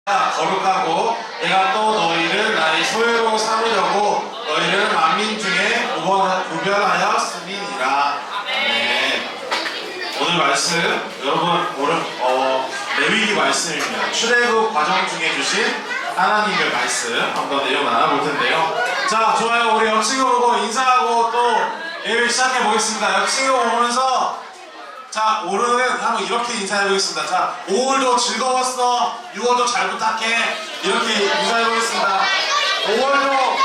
거룩하고 내가 또 너희를 나의 소유로 삼으려고 너희를 만민 중에 구별하였음이니라. 아멘. 오늘 말씀 여러분 레위기 말씀입니다. 출애굽 과정 중에 주신 하나님의 말씀 한번 내용 나눠볼 텐데요. 자, 좋아요. 우리 옆친구 보고 인사하고 또 예배 시작해 보겠습니다. 옆친구 보면서 자, 올해는 한번 이렇게 인사해 보겠습니다. 자, 5월도 즐거웠어. 6월도 잘 부탁해. 이렇게 인사해 보겠습니다. 5월도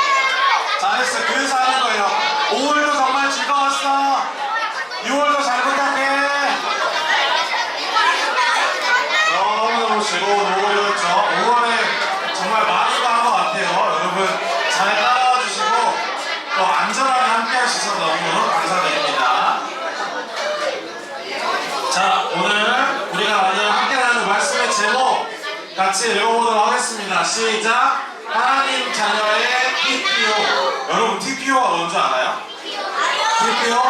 잘했어. 그래서 하는 거예요. 5월도 정말 즐거웠어. 6월도 잘 부탁해. 너무너무 즐거운 5월이었죠. 5월에 정말 많이도 한 것 같아요. 여러분 잘 따라와 주시고 또 안전하게 함께 할 수 있어서 너무 감사드립니다. 자, 오늘 우리가 오늘 함께 나누는 말씀의 제목 같이 읽어보도록 하겠습니다. 시작! 하나님 자녀의 TPO. 여러분 TPO가 뭔지 알아요? TPO?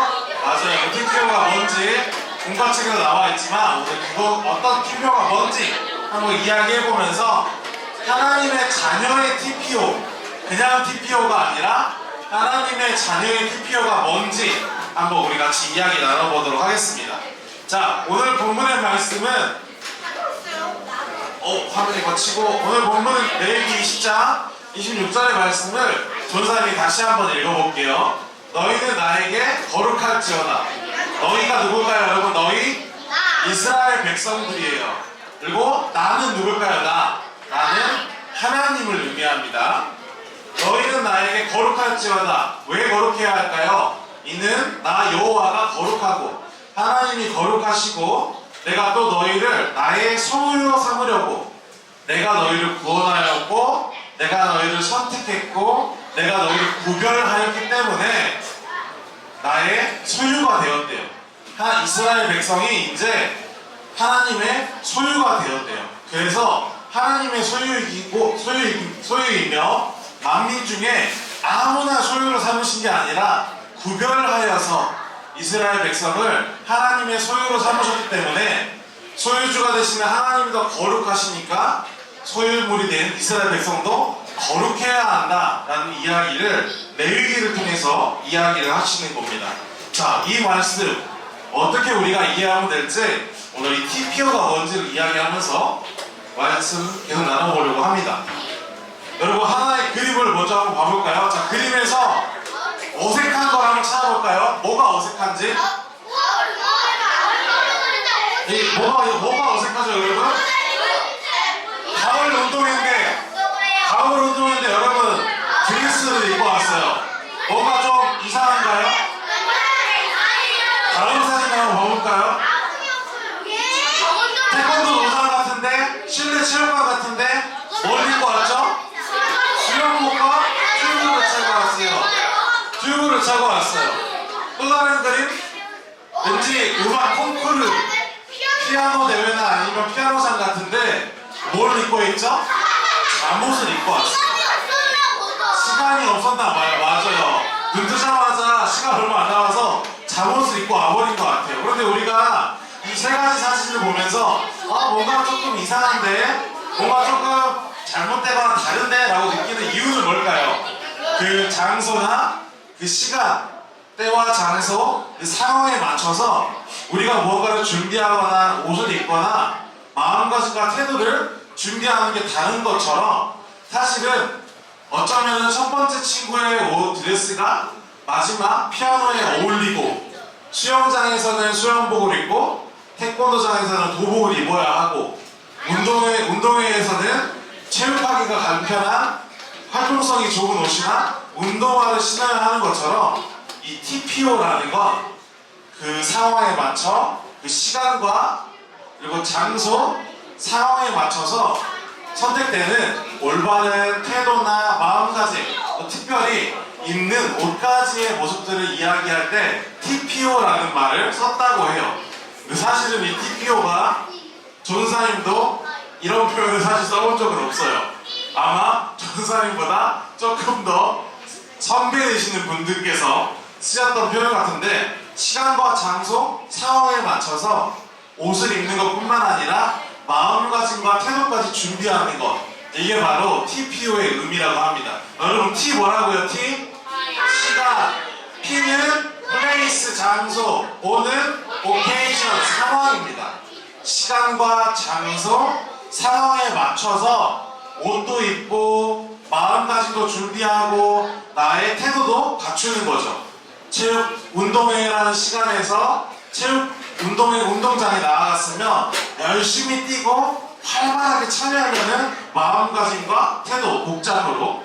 맞아요. TPO가 뭔지 공과책에도 나와 있지만 오늘 그거 어떤 TPO가 뭔지 한번 이야기해보면서 하나님의 자녀의 TPO, 그냥 TPO가 아니라 하나님의 자녀의 TPO가 뭔지 한번 우리 같이 이야기 나눠보도록 하겠습니다. 자, 오늘 본문의 말씀은 화면이 거치고 오늘 본문은 레위기 20장 26절의 말씀을 전사님이 다시 한번 읽어볼게요. 너희는 나에게 거룩할지어다. 너희가 누굴까요, 여러분? 너희 이스라엘 백성들이에요. 그리고 나는 누굴까요? 나는 하나님을 의미합니다. 너희는 나에게 거룩할지어다. 왜 거룩해야 할까요? 이는 나 여호와가 거룩하고 하나님이 거룩하시고 내가 또 너희를 나의 소유로 삼으려고 내가 너희를 구원하였고 내가 너희를 선택했고 내가 너희를 구별하였기 때문에 나의 소유가 되었대요. 이스라엘 백성이 이제 하나님의 소유가 되었대요. 그래서 하나님의 소유이며 만민 중에 아무나 소유로 삼으신 게 아니라 구별하여서 이스라엘 백성을 하나님의 소유로 삼으셨기 때문에 소유주가 되시는 하나님이 더 거룩하시니까 소유물이 된 이스라엘 백성도 거룩해야 한다라는 이야기를 레위기를 통해서 이야기를 하시는 겁니다. 자, 이 말씀 어떻게 우리가 이해하면 될지 오늘 이 TPO가 뭔지를 이야기하면서 말씀 계속 나눠보려고 합니다. 여러분 하나의 그림을 먼저 한번 봐볼까요? 자, 그림에서 어색한 걸 한번 찾아볼까요? 뭐가 어색한지? 뭐가 어색하죠, 여러분? 가을 운동인데 여러분 드레스를 입고 왔어요. 뭐가 좀 이상한가요? 다음 사진 한번 봐볼까요? 태권도 노장 같은데? 실내 체육관 같은데? 뭘 입고 왔죠? 수영복과 튜브를 차고 왔어요. 튜브를 차고 왔어요. 또 다른 그림? 왠지 음악 콩쿠르 피아노 대회나 아니면 피아노상 같은데 뭘 입고 있죠? 잠옷을 입고 왔어요. 시간이 없었나 봐요. 맞아요. 눈 뜨자마자 시간 얼마 안 남아서 잠옷을 입고 와버린 것 같아요. 그런데 우리가 이 세 가지 사진을 보면서 뭔가 조금 이상한데? 뭔가 조금 잘못되거나 다른데? 라고 느끼는 이유는 뭘까요? 그 장소나 그 시간, 때와 장소, 그 상황에 맞춰서 우리가 무언가를 준비하거나 옷을 입거나 마음가짐과 태도를 준비하는 게 다른 것처럼 사실은 어쩌면 첫 번째 친구의 옷 드레스가 마지막 피아노에 어울리고 수영장에서는 수영복을 입고 태권도장에서는 도복을 입어야 하고 운동회에서는 체육하기가 간편한 활동성이 좋은 옷이나 운동화를 신어야 하는 것처럼 이 TPO라는 건 그 상황에 맞춰 그 시간과 그리고 장소, 상황에 맞춰서 선택되는 올바른 태도나 마음가짐, 또 특별히 입는 옷가지의 모습들을 이야기할 때 TPO라는 말을 썼다고 해요. 사실은 이 TPO가 전사님도 이런 표현을 사실 써본 적은 없어요. 아마 전사님보다 조금 더 선배되시는 분들께서 쓰셨던 표현 같은데 시간과 장소, 상황에 맞춰서 옷을 입는 것뿐만 아니라 마음가짐과 태도까지 태도까지 준비하는 것, 이게 바로 TPO의 의미라고 합니다. 여러분 T 뭐라고요? T? 시간. P는 place 장소, O는 occasion 상황입니다. 시간과 장소, 상황에 맞춰서 옷도 입고 마음가짐도 준비하고 나의 태도도 갖추는 거죠. 체육 운동회라는 시간에서 체육 운동회 운동장에 나아갔으면 열심히 뛰고 활발하게 참여하려는 마음가짐과 태도, 복장으로,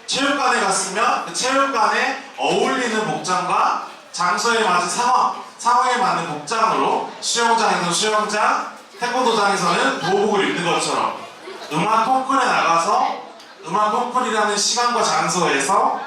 체육관에 갔으면 그 체육관에 어울리는 복장과 장소에 맞은 상황에 맞는 복장으로, 수영장에서는 수영장, 태권도장에서는 도복을 입는 것처럼 음악 콩쿨에 나가서 음악 콩쿨이라는 시간과 장소에서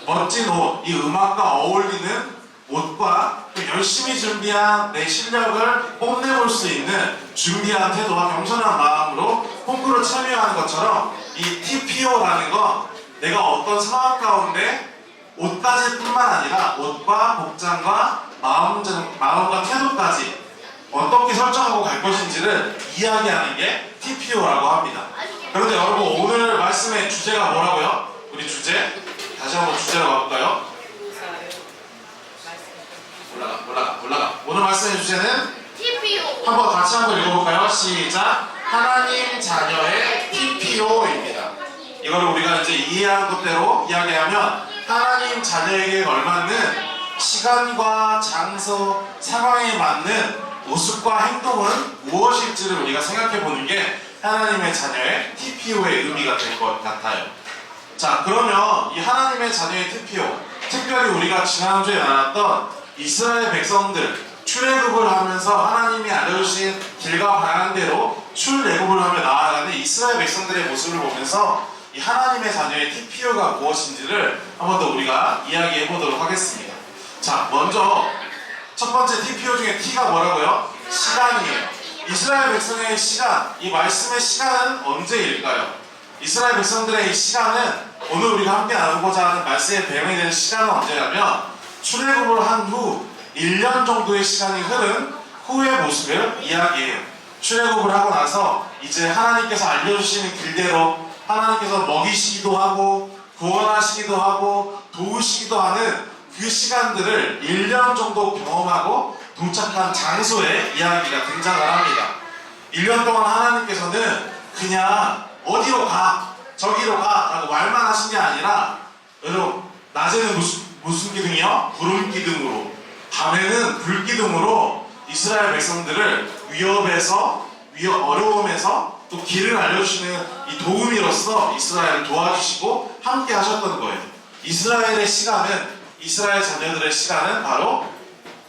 멋진 옷, 이 음악과 어울리는 옷과 또 열심히 준비한 내 실력을 뽐내볼 수 있는 준비한 태도와 겸손한 마음으로 콩쿠르에 참여하는 것처럼 이 TPO라는 건 내가 어떤 상황 가운데 옷까지 뿐만 아니라 옷과 복장과 마음과 태도까지 어떻게 설정하고 갈 것인지를 이야기하는 게 TPO라고 합니다. 그런데 여러분, 오늘 말씀의 주제가 뭐라고요? 우리 주제 다시 한번 주제로 가볼까요? 올라가. 오늘 말씀의 주제는 TPO. 한번 같이 한번 읽어볼까요? 시작. 하나님 자녀의 TPO입니다. 이거를 우리가 이제 이해하는 것대로 이야기하면 하나님 자녀에게 걸맞는 시간과 장소, 상황에 맞는 모습과 행동은 무엇일지를 우리가 생각해 보는 게 하나님의 자녀의 TPO의 의미가 될 것 같아요. 자, 그러면 이 하나님의 자녀의 TPO, 특별히 우리가 지난주에 나눴던 이스라엘 백성들 출애굽을 하면서 하나님이 알려주신 길과 방향대로 출애굽을 하며 나아가는 이스라엘 백성들의 모습을 보면서 이 하나님의 자녀의 TPO가 무엇인지를 한 번 더 우리가 이야기해 보도록 하겠습니다. 자, 먼저 첫 번째 TPO 중에 T가 뭐라고요? 시간이에요. 이스라엘 백성의 시간, 이 말씀의 시간은 언제일까요? 이스라엘 백성들의 이 시간은 오늘 우리가 함께 나누고자 하는 말씀의 배경이 되는 시간은 언제냐면 출애굽을 한 후 1년 정도의 시간이 흐른 후의 모습을 이야기해요. 출애굽을 하고 나서 이제 하나님께서 알려주시는 길대로 하나님께서 먹이시기도 하고 구원하시기도 하고 도우시기도 하는 그 시간들을 1년 정도 경험하고 도착한 장소에 이야기가 등장을 합니다. 1년 동안 하나님께서는 그냥 어디로 가, 저기로 가 라고 말만 하신 게 아니라, 여러분, 낮에는 무슨 기둥이요? 구름 기둥으로, 밤에는 불 기둥으로 이스라엘 백성들을 어려움에서 또 길을 알려주시는 이 도우미로서 이스라엘을 도와주시고 함께 하셨던 거예요. 이스라엘 자녀들의 시간은 바로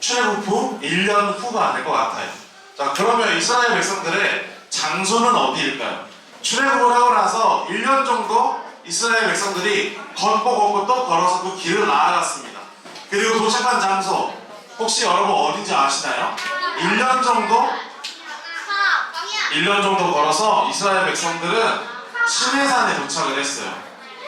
출애굽 후 1년 후가 될 것 같아요. 자, 그러면 이스라엘 백성들의 장소는 어디일까요? 출애굽을 하고 나서 1년 정도 이스라엘 백성들이 걷고 또 걸어서 그 길을 나아갔습니다. 그리고 도착한 장소, 혹시 여러분 어딘지 아시나요? 1년 정도 걸어서 이스라엘 백성들은 시내산에 도착을 했어요.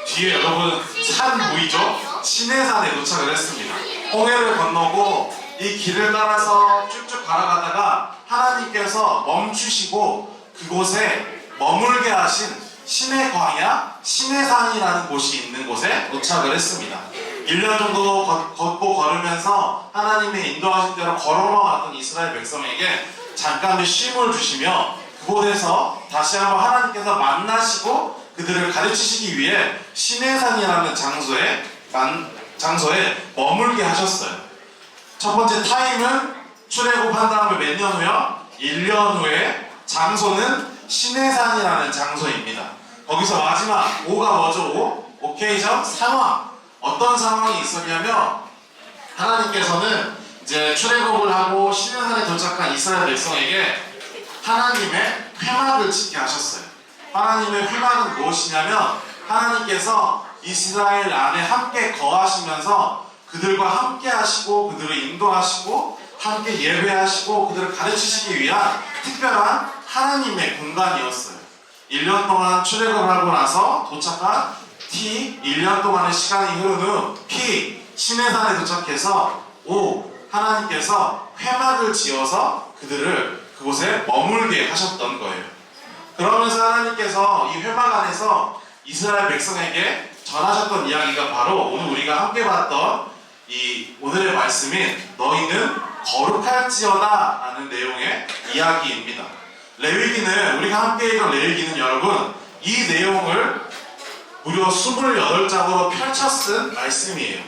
뒤에 여러분 산 보이죠? 시내산에 도착을 했습니다. 홍해를 건너고 이 길을 따라서 쭉쭉 걸어가다가 하나님께서 멈추시고 그곳에 머물게 하신 신의 광야, 시내산이라는 곳이 있는 곳에 도착을 했습니다. 1년 정도 걷고 걸으면서 하나님의 인도하신 대로 걸어나왔던 이스라엘 백성에게 잠깐의 쉼을 주시며 그곳에서 다시 한번 하나님께서 만나시고 그들을 가르치시기 위해 시내산이라는 장소에 머물게 하셨어요. 첫 번째 타임은 출애굽한 다음에 몇 년 후요? 1년 후에 장소는 시내산이라는 장소입니다. 거기서 마지막 O가 뭐죠? O? 오케이션? 상황. 어떤 상황이 있었냐면 하나님께서는 이제 출애굽을 하고 시내산에 도착한 이스라엘 백성에게 하나님의 회막을 짓게 하셨어요. 하나님의 회막은 무엇이냐면 하나님께서 이스라엘 안에 함께 거하시면서 그들과 함께 하시고 그들을 인도하시고 함께 예배하시고 그들을 가르치시기 위한 특별한 하나님의 공간이었어요. 1년 동안 출애굽을 하고 나서 도착한 T, 1년 동안의 시간이 흐른 후 P, 시내산에 도착해서 O, 하나님께서 회막을 지어서 그들을 그곳에 머물게 하셨던 거예요. 그러면 그러면서 하나님께서 이 회막 안에서 이스라엘 백성에게 전하셨던 이야기가 바로 오늘 우리가 함께 봤던 이 오늘의 말씀인 너희는 거룩할지어다 라는 내용의 이야기입니다. 레위기는 우리가 함께 읽은 레위기는 여러분 이 내용을 무려 28장으로 펼쳐 쓴 말씀이에요.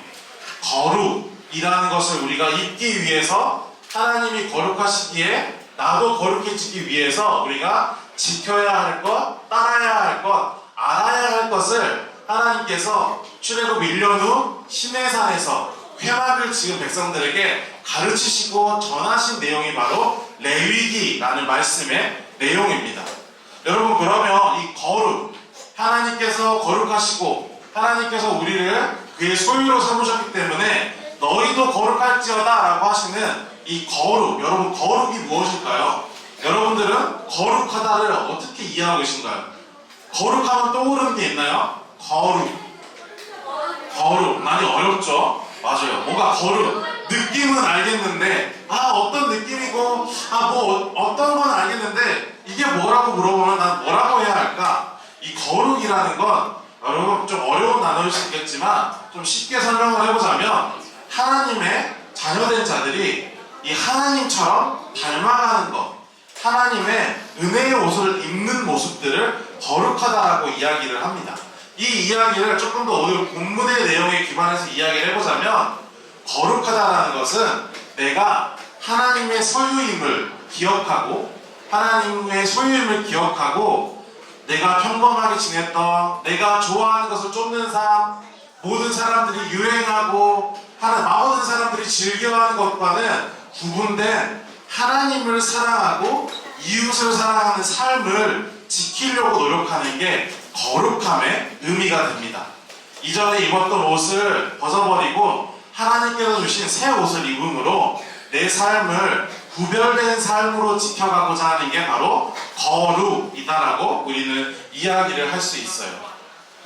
거룩이라는 것을 우리가 잊기 위해서 하나님이 거룩하시기에 나도 거룩해지기 위해서 우리가 지켜야 할 것, 따라야 할 것, 알아야 할 것을 하나님께서 출애굽 1년 후 시내산에서 회막을 지은 백성들에게 가르치시고 전하신 내용이 바로 레위기라는 말씀의 내용입니다. 여러분 그러면 이 거룩, 하나님께서 거룩하시고 하나님께서 우리를 그의 소유로 삼으셨기 때문에 너희도 거룩할지어다 라고 하시는 이 거룩, 여러분 거룩이 무엇일까요? 여러분들은 거룩하다를 어떻게 이해하고 계신가요? 거룩하면 떠오르는 게 있나요? 거룩 많이 어렵죠? 맞아요. 뭔가 거룩 느낌은 알겠는데 어떤 느낌이고 뭐 어떤 건 알겠는데 이게 뭐라고 물어보면 난 뭐라고 해야 할까? 이 거룩이라는 건 여러분 좀 어려운 단어일 수 있겠지만 좀 쉽게 설명을 해보자면 하나님의 자녀된 자들이 이 하나님처럼 닮아가는 것, 하나님의 은혜의 옷을 입는 모습들을 거룩하다라고 이야기를 합니다. 이 이야기를 조금 더 오늘 본문의 내용에 기반해서 이야기를 해보자면 거룩하다라는 것은 내가 하나님의 소유임을 기억하고 하나님의 소유임을 기억하고 내가 평범하게 지냈던 내가 좋아하는 것을 쫓는 삶, 모든 사람들이 유행하고 모든 사람들이 즐겨하는 것과는 구분된 하나님을 사랑하고 이웃을 사랑하는 삶을 지키려고 노력하는 게 거룩함의 의미가 됩니다. 이전에 입었던 옷을 벗어버리고 하나님께서 주신 새 옷을 입음으로 내 삶을 구별된 삶으로 지켜가고자 하는 게 바로 거룩이다라고 우리는 이야기를 할 수 있어요.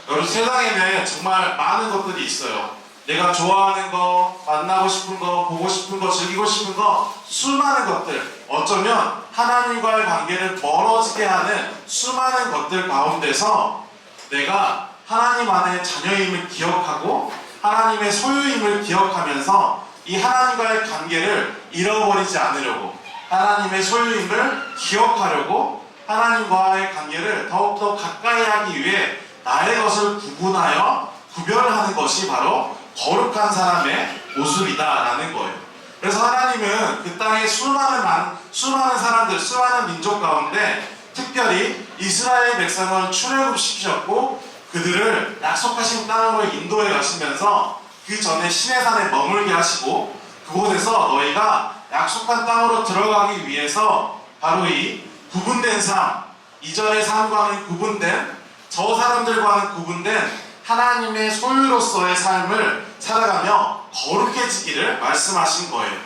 여러분 세상에는 정말 많은 것들이 있어요. 내가 좋아하는 거, 만나고 싶은 거, 보고 싶은 거, 즐기고 싶은 거, 수많은 것들, 어쩌면 하나님과의 관계를 멀어지게 하는 수많은 것들 가운데서 내가 하나님 안에 자녀임을 기억하고 하나님의 소유임을 기억하면서 이 하나님과의 관계를 잃어버리지 않으려고 하나님의 소유임을 기억하려고 하나님과의 관계를 더욱더 가까이 하기 위해 나의 것을 구분하여 구별하는 것이 바로 거룩한 사람의 모습이다라는 거예요. 그래서 하나님은 그 땅의 수많은 사람들, 수많은 민족 가운데 특별히 이스라엘 백성을 출애굽시키셨고 그들을 약속하신 땅으로 인도해 가시면서 그 전에 시내산에 머물게 하시고 그곳에서 너희가 약속한 땅으로 들어가기 위해서 바로 이 구분된 삶, 이전의 삶과는 구분된 저 사람들과는 구분된 하나님의 소유로서의 삶을 살아가며 거룩해지기를 말씀하신 거예요.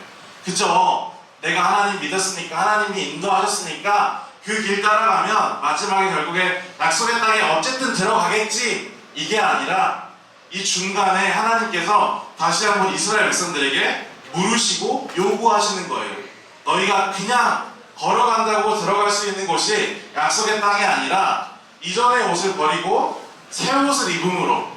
그죠? 내가 하나님 믿었으니까 하나님이 인도하셨으니까 그 길 따라가면 마지막에 결국에 약속의 땅에 어쨌든 들어가겠지 이게 아니라 이 중간에 하나님께서 다시 한번 이스라엘 백성들에게 물으시고 요구하시는 거예요. 너희가 그냥 걸어간다고 들어갈 수 있는 곳이 약속의 땅이 아니라 이전의 옷을 버리고 새 옷을 입음으로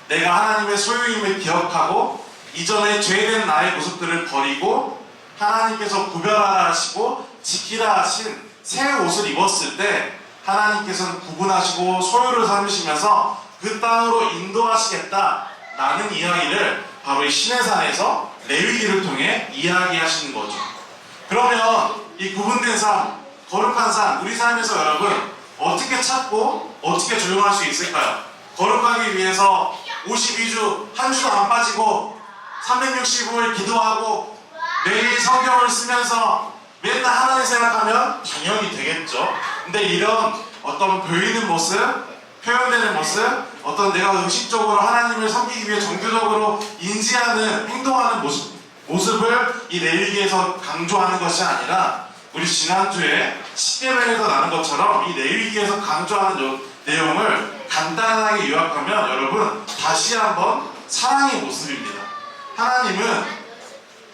내가 하나님의 소유임을 기억하고 이전에 죄된 나의 모습들을 버리고 하나님께서 구별하라 하시고 지키라 하신 새 옷을 입었을 때 하나님께서는 구분하시고 소유를 삼으시면서 그 땅으로 인도하시겠다라는 이야기를 바로 이 시내산에서 레위기를 통해 이야기하시는 거죠. 그러면 이 구분된 삶, 거룩한 삶, 우리 삶에서 여러분 어떻게 찾고 어떻게 적용할 수 있을까요? 거룩하기 위해서 52주 한 주도 안 빠지고 365일 기도하고 매일 성경을 쓰면서 맨날 하나님 생각하면 당연히 되겠죠. 근데 이런 어떤 보이는 모습, 표현되는 모습, 어떤 내가 의식적으로 하나님을 섬기기 위해 정교적으로 인지하는, 행동하는 모습을 이 레위기에서 강조하는 것이 아니라 우리 지난주에 십계명에서 나눈 것처럼 이 레위기에서 강조하는 내용을 간단하게 요약하면 여러분 다시 한번 사랑의 모습입니다. 하나님은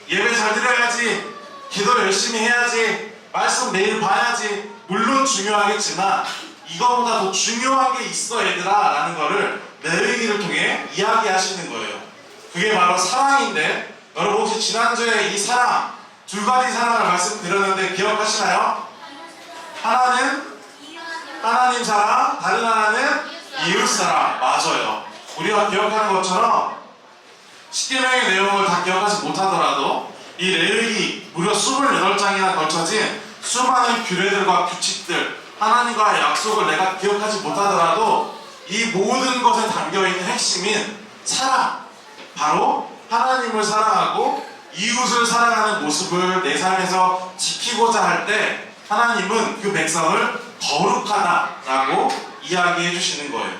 예배 잘 드려야지, 기도 열심히 해야지, 말씀 매일 봐야지, 물론 중요하겠지만 이거보다 더 중요한 게 있어 얘들아 라는 거를 레위기를 통해 이야기하시는 거예요. 그게 바로 사랑인데, 여러분 혹시 지난주에 이 사랑, 두 가지 사랑을 말씀드렸는데 기억하시나요? 하나는 하나님 사랑, 다른 하나는 이웃 사랑. 맞아요. 우리가 기억하는 것처럼 십계명의 내용을 다 기억하지 못하더라도 이 레위기 무려 28장이나 걸쳐진 수많은 규례들과 규칙들, 하나님과의 약속을 내가 기억하지 못하더라도 이 모든 것에 담겨있는 핵심인 사랑, 바로 하나님을 사랑하고 이웃을 사랑하는 모습을 내 삶에서 지키고자 할 때 하나님은 그 백성을 거룩하다라고 이야기해 주시는 거예요.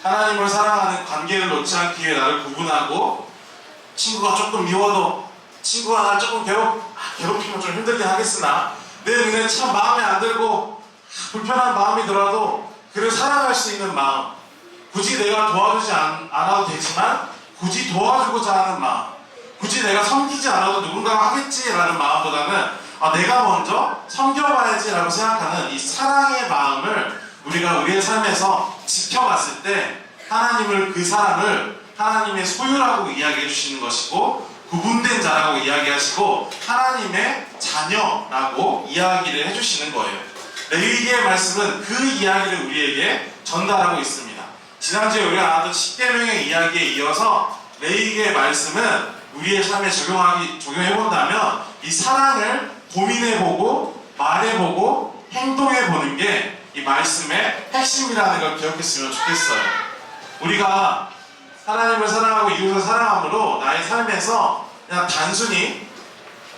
하나님을 사랑하는 관계를 놓지 않기 위해 나를 구분하고, 친구가 조금 미워도 친구가 나를 조금 괴롭히면 좀 힘들긴 하겠으나 내 눈에 참 마음에 안 들고 불편한 마음이 들어도 그를 사랑할 수 있는 마음, 굳이 내가 도와주지 않아도 되지만 굳이 도와주고자 하는 마음, 굳이 내가 섬기지 않아도 누군가가 하겠지라는 마음보다는 내가 먼저 섬겨봐야지라고 생각하는 이 사랑의 마음을 우리가 우리의 삶에서 지켜봤을 때 하나님을, 그 사람을 하나님의 소유라고 이야기해 주시는 것이고, 구분된 자라고 이야기하시고 하나님의 자녀라고 이야기를 해주시는 거예요. 레위기의 말씀은 그 이야기를 우리에게 전달하고 있습니다. 지난주에 우리가 나눴던 십계명의 이야기에 이어서 레위기의 말씀은 우리의 삶에 적용해본다면 이 사랑을 고민해보고 말해보고 행동해보는 게 이 말씀의 핵심이라는 걸 기억했으면 좋겠어요. 우리가 하나님을 사랑하고 이웃을 사랑함으로 나의 삶에서 그냥 단순히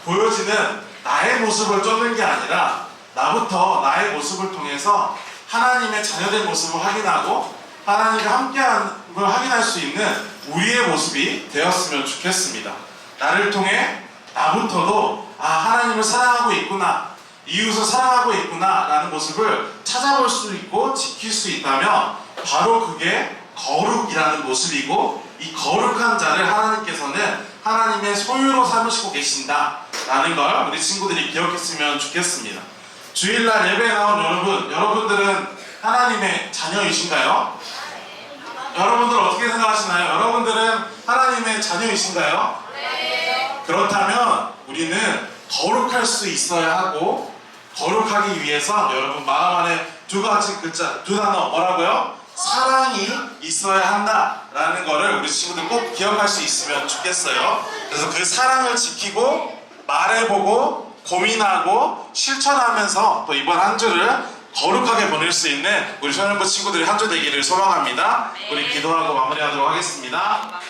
보여지는 나의 모습을 쫓는 게 아니라 나부터 나의 모습을 통해서 하나님의 자녀된 모습을 확인하고 하나님과 함께하는 걸 확인할 수 있는 우리의 모습이 되었으면 좋겠습니다. 나를 통해 나부터도 하나님을 사랑하고 있구나, 이웃을 사랑하고 있구나 라는 모습을 찾아볼 수 있고 지킬 수 있다면 바로 그게 거룩이라는 모습이고, 이 거룩한 자를 하나님께서는 하나님의 소유로 삼으시고 계신다 라는 걸 우리 친구들이 기억했으면 좋겠습니다. 주일날 예배에 나온 여러분들은 하나님의 자녀이신가요? 여러분들 어떻게 생각하시나요? 여러분들은 하나님의 자녀이신가요? 네. 그렇다면 우리는 거룩할 수 있어야 하고, 거룩하기 위해서 여러분 마음 안에 두 가지 글자, 두 단어 뭐라고요? 사랑이 있어야 한다라는 거를 우리 친구들 꼭 기억할 수 있으면 좋겠어요. 그래서 그 사랑을 지키고 말해보고 고민하고 실천하면서 또 이번 한 주를 거룩하게 보낼 수 있는 우리 소년부 친구들의 한 주 되기를 소망합니다. 우리 기도하고 마무리하도록 하겠습니다.